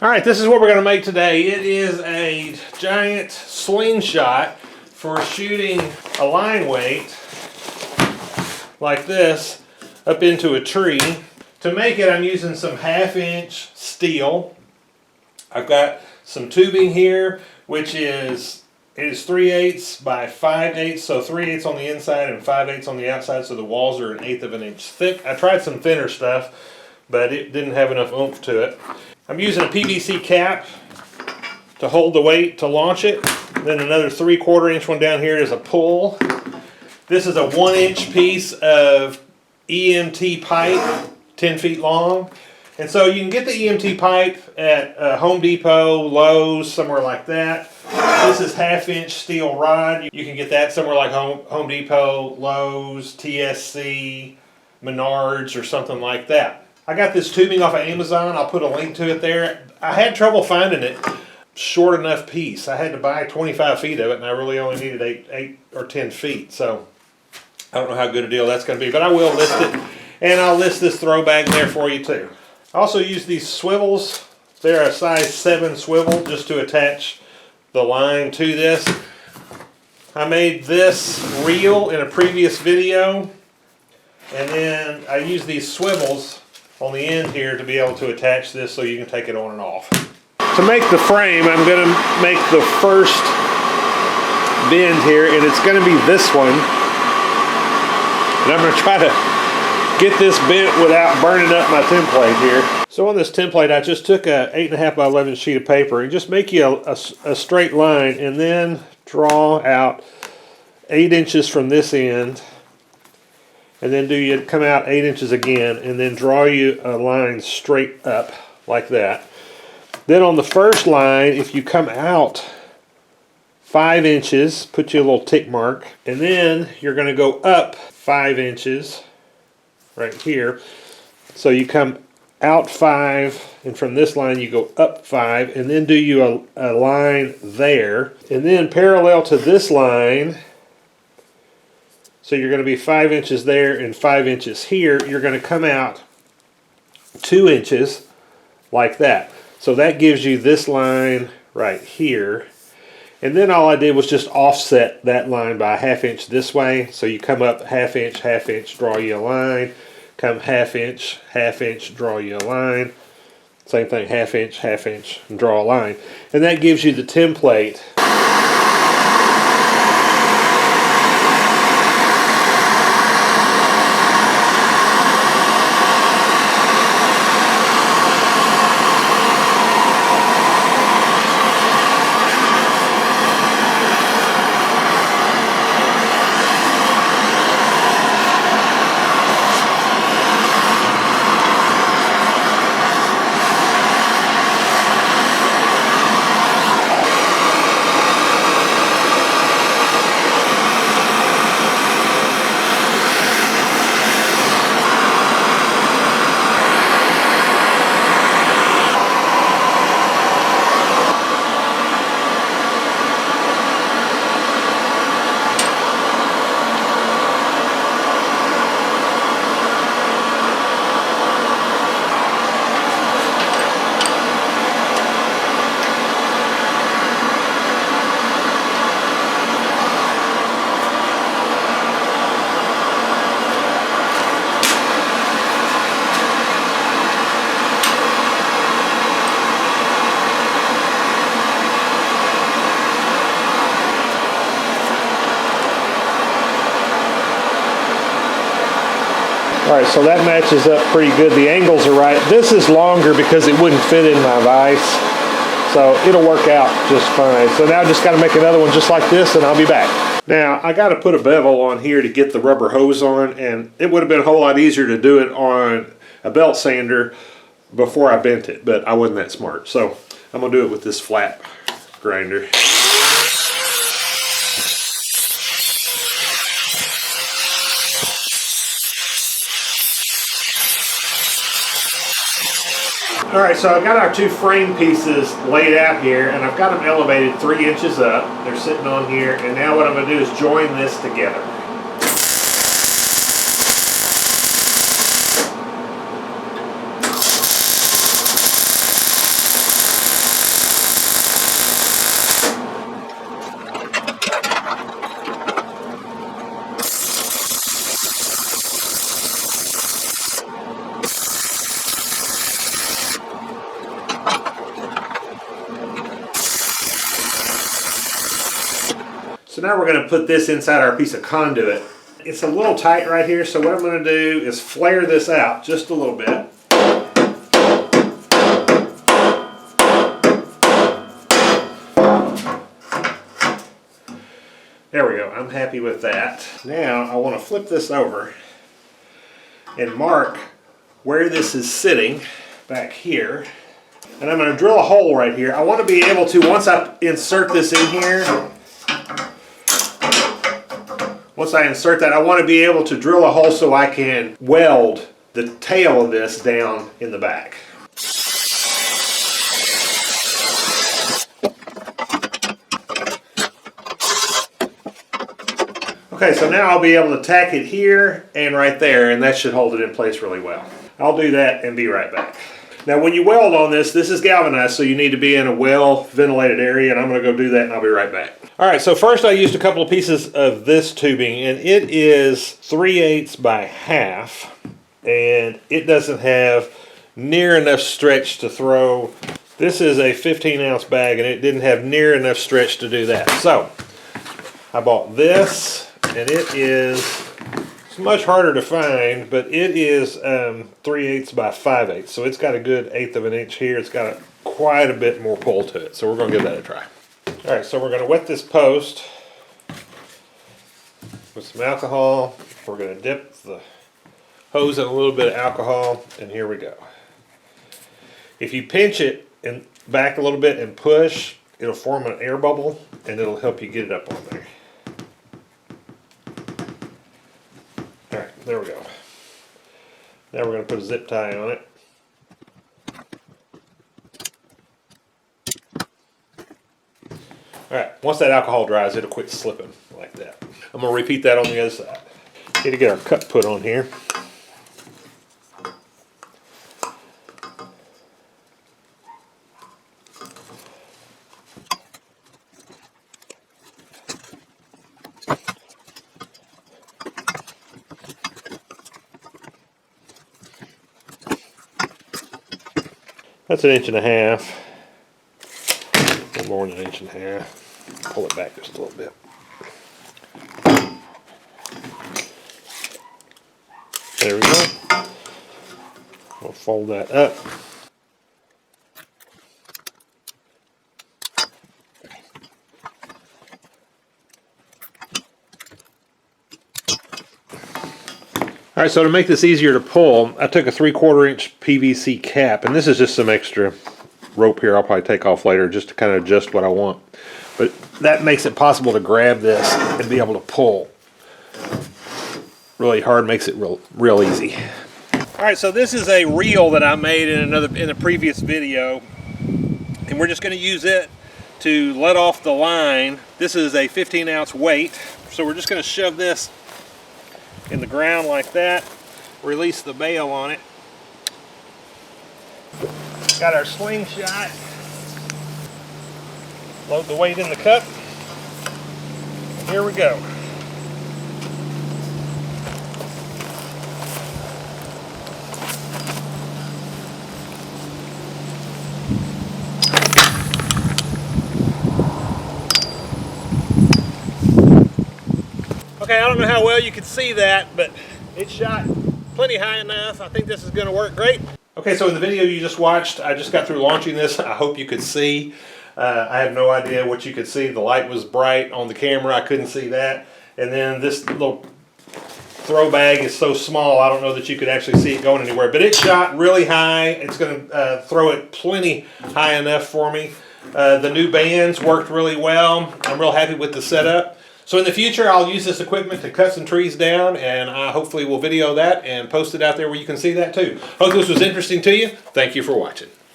All right, this is what we're going to make today. It is a giant slingshot for shooting a line weight like this up into a tree. To make it, I'm using some 1/2-inch steel. I've got some tubing here, which is 3/8 by 5/8, so 3/8 on the inside and 5/8 on the outside, so the walls are 1/8 of an inch thick. I tried some thinner stuff, but it didn't have enough oomph to it. I'm using a PVC cap to hold the weight to launch it. Then another 3/4 inch one down here is a pull. This is a 1-inch piece of EMT pipe, 10 feet long. And so you can get the EMT pipe at Home Depot, Lowe's, somewhere like that. This is 1/2-inch steel rod. You can get that somewhere like Home Depot, Lowe's, TSC, Menards, or something like that. I got this tubing off of Amazon. I'll put a link to it there. I had trouble finding it short enough piece. I had to buy 25 feet of it, and I really only needed 8 or 10 feet. So I don't know how good a deal that's going to be, but I will list it. And I'll list this throw bag there for you too. I also use these swivels. They're a size 7 swivel just to attach the line to this. I made this reel in a previous video, and then I use these swivels on the end here to be able to attach this so you can take it on and off. To make the frame, I'm going to make the first bend here, and it's going to be this one. And I'm going to try to get this bent without burning up my template here. So on this template, I just took a 8.5 by 11 sheet of paper and just make you a straight line, and then draw out 8 inches from this end, and then you come out 8 inches again, and then draw you a line straight up like that. Then on the first line, if you come out 5 inches, put you a little tick mark, and then you're going to go up 5 inches right here. So you come out 5, and from this line you go up 5, and then do you a line there, and then parallel to this line. So you're going to be 5 inches there and 5 inches here. You're going to come out 2 inches like that. So that gives you this line right here. And then all I did was just offset that line by 1/2 inch this way. So you come up 1/2 inch, draw you a line. Come 1/2 inch, draw you a line. Same thing, 1/2 inch, and draw a line. And that gives you the template. Alright, so that matches up pretty good. The angles are right. This is longer because it wouldn't fit in my vise. So it'll work out just fine. So now I just got to make another one just like this, and I'll be back. Now, I got to put a bevel on here to get the rubber hose on, and it would have been a whole lot easier to do it on a belt sander before I bent it, but I wasn't that smart. So I'm going to do it with this flat grinder. Alright, so I've got our 2 frame pieces laid out here, and I've got them elevated 3 inches up. They're sitting on here, and now what I'm going to do is join this together. So now we're going to put this inside our piece of conduit. It's a little tight right here, so what I'm going to do is flare this out just a little bit. There we go, I'm happy with that. Now I want to flip this over and mark where this is sitting back here. And I'm going to drill a hole right here. I want to be able to, once I insert this in here, once I insert that, I want to be able to drill a hole so I can weld the tail of this down in the back. Okay, so now I'll be able to tack it here and right there, and that should hold it in place really well. I'll do that and be right back. Now when you weld on this, this is galvanized, so you need to be in a well-ventilated area, and I'm going to go do that and I'll be right back. Alright, so first I used a couple of pieces of this tubing, and it is 3/8 by half, and it doesn't have near enough stretch to throw. This is a 15-ounce bag, and it didn't have near enough stretch to do that. So I bought this, and it is, it's much harder to find, but it is 3/8 by 5/8, so it's got a good 1/8 of an inch here. It's got quite a bit more pull to it, so we're going to give that a try. Alright, so we're going to wet this post with some alcohol. We're going to dip the hose in a little bit of alcohol, and here we go. If you pinch it and back a little bit and push, it'll form an air bubble, and it'll help you get it up on there. Alright, there we go. Now we're going to put a zip tie on it. Alright, once that alcohol dries, it'll quit slipping like that. I'm going to repeat that on the other side. Need to get our cup put on here. That's 1.5 inches. A little more than 1.5 inches. Pull it back just a little bit. There we go. We'll fold that up. Alright, so to make this easier to pull, I took a 3/4 inch PVC cap, and this is just some extra rope here I'll probably take off later just to kind of adjust what I want. But that makes it possible to grab this and be able to pull. Really hard makes it real easy. Alright, so this is a reel that I made in a previous video, and we're just going to use it to let off the line. This is a 15-ounce weight, so we're just going to shove this in the ground like that, release the bail on it. Got our slingshot. Load the weight in the cup. Here we go. Okay, I don't know how well you can see that, but it shot plenty high enough. I think this is going to work great. Okay, so in the video you just watched, I just got through launching this. I hope you could see. I have no idea what you could see. The light was bright on the camera. I couldn't see that. And then this little throw bag is so small, I don't know that you could actually see it going anywhere. But it shot really high. It's going to throw it plenty high enough for me. The new bands worked really well. I'm real happy with the setup. So in the future, I'll use this equipment to cut some trees down, and I hopefully will video that and post it out there where you can see that too. Hope this was interesting to you. Thank you for watching.